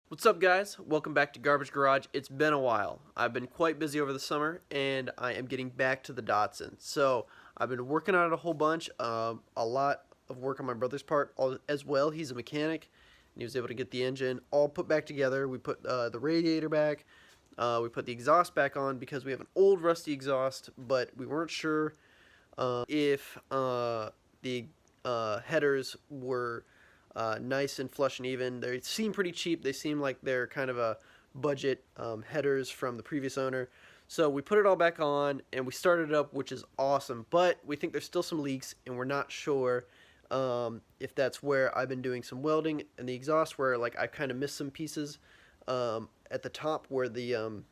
What's up, guys? Welcome back to Garbage Garage. It's been a while. I've been quite busy over the summer, and I am getting back to the Datsun. So I've been working on it a whole bunch, a lot of work on my brother's part as well. He's a mechanic, and he was able to get the engine all put back together. We put the radiator back. We put the exhaust back on because we have an old rusty exhaust, but we weren't sure if the headers were nice and flush and even. They seem pretty cheap. They seem like they're kind of a budget headers from the previous owner. So we put it all back on and we started it up, which is awesome. But we think there's still some leaks and we're not sure if that's where I've been doing some welding in the exhaust, where like I kind of missed some pieces at the top where the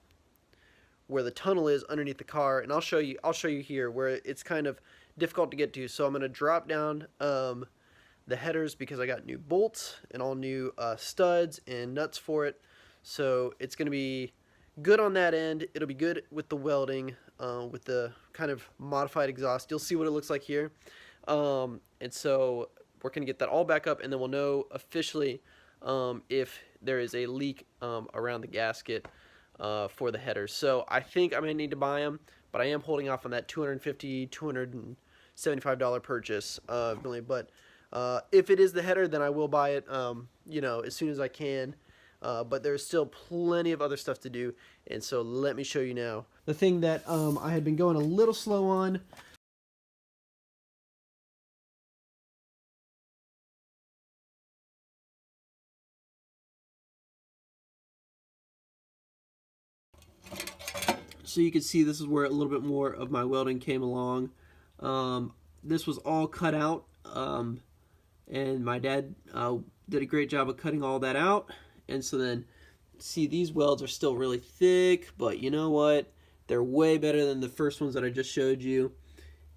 tunnel is underneath the car. And I'll show you here where it's kind of difficult to get to. So I'm going to drop down the headers because I got new bolts and all new studs and nuts for it. So it's going to be good on that end. It'll be good with the welding, with the kind of modified exhaust. You'll see what it looks like here. And so we're going to get that all back up, and then we'll know officially if there is a leak around the gasket for the headers. So I think I may need to buy them, but I am holding off on that $250, $275 purchase, really. But if it is the header, then I will buy it, as soon as I can. But there's still plenty of other stuff to do, and so let me show you now. The thing that I had been going a little slow on. So you can see this is where a little bit more of my welding came along. This was all cut out. And my dad did a great job of cutting all that out. And so then, see, these welds are still really thick, but you know what? They're way better than the first ones that I just showed you.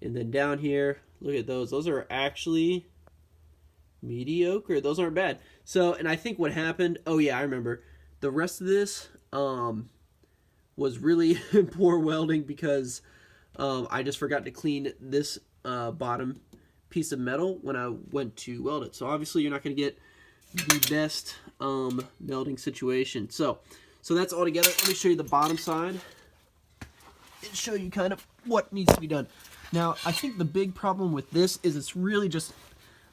And then down here, look at those. Those are actually mediocre. Those aren't bad. So, and I think what happened, oh yeah, I remember. The rest of this was really poor welding because I just forgot to clean this bottom piece of metal when I went to weld it. So obviously you're not going to get the best melding situation. So that's all together. Let me show you the bottom side and show you kind of what needs to be done. Now, I think the big problem with this is it's really just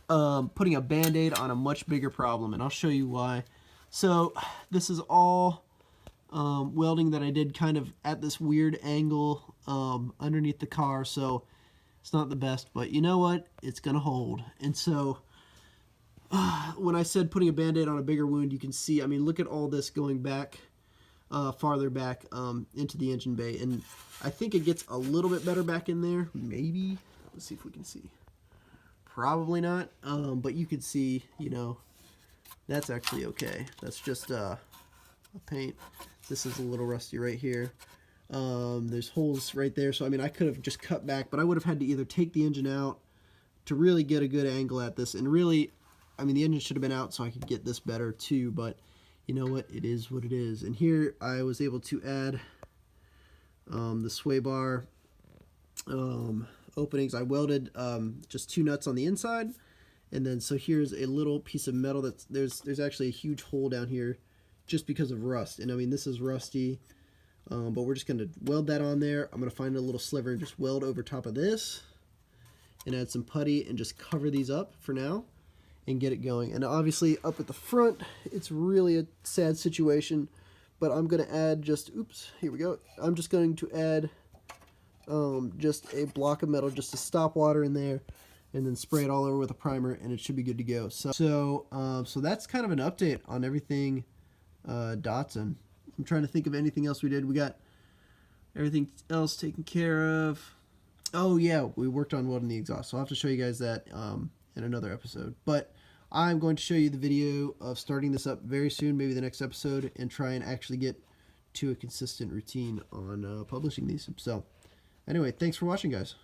putting a band-aid on a much bigger problem, and I'll show you why. So this is all welding that I did kind of at this weird angle underneath the car, so it's not the best, but you know what? It's going to hold. And so when I said putting a Band-Aid on a bigger wound, you can see, I mean, look at all this going back, farther back into the engine bay. And I think it gets a little bit better back in there. Maybe. Let's see if we can see. Probably not. But you can see, that's actually okay. That's just a paint. This is a little rusty right here. There's holes right there, so I mean I could have just cut back, but I would have had to either take the engine out to really get a good angle at this, and really, I mean, the engine should have been out so I could get this better too, but you know what, it is what it is. And here I was able to add the sway bar openings. I welded just 2 nuts on the inside, and then so here's a little piece of metal that's there's actually a huge hole down here just because of rust, and I mean this is rusty. But we're just going to weld that on there. I'm going to find a little sliver and just weld over top of this and add some putty and just cover these up for now and get it going. And obviously up at the front, it's really a sad situation, but I'm going to add just, oops, here we go. I'm just going to add just a block of metal just to stop water in there and then spray it all over with a primer and it should be good to go. So that's kind of an update on everything Datsun. I'm trying to think of anything else we did. We got everything else taken care of. Oh yeah, we worked on welding the exhaust. So I'll have to show you guys that in another episode. But I'm going to show you the video of starting this up very soon, maybe the next episode, and try and actually get to a consistent routine on publishing these. So anyway, thanks for watching, guys.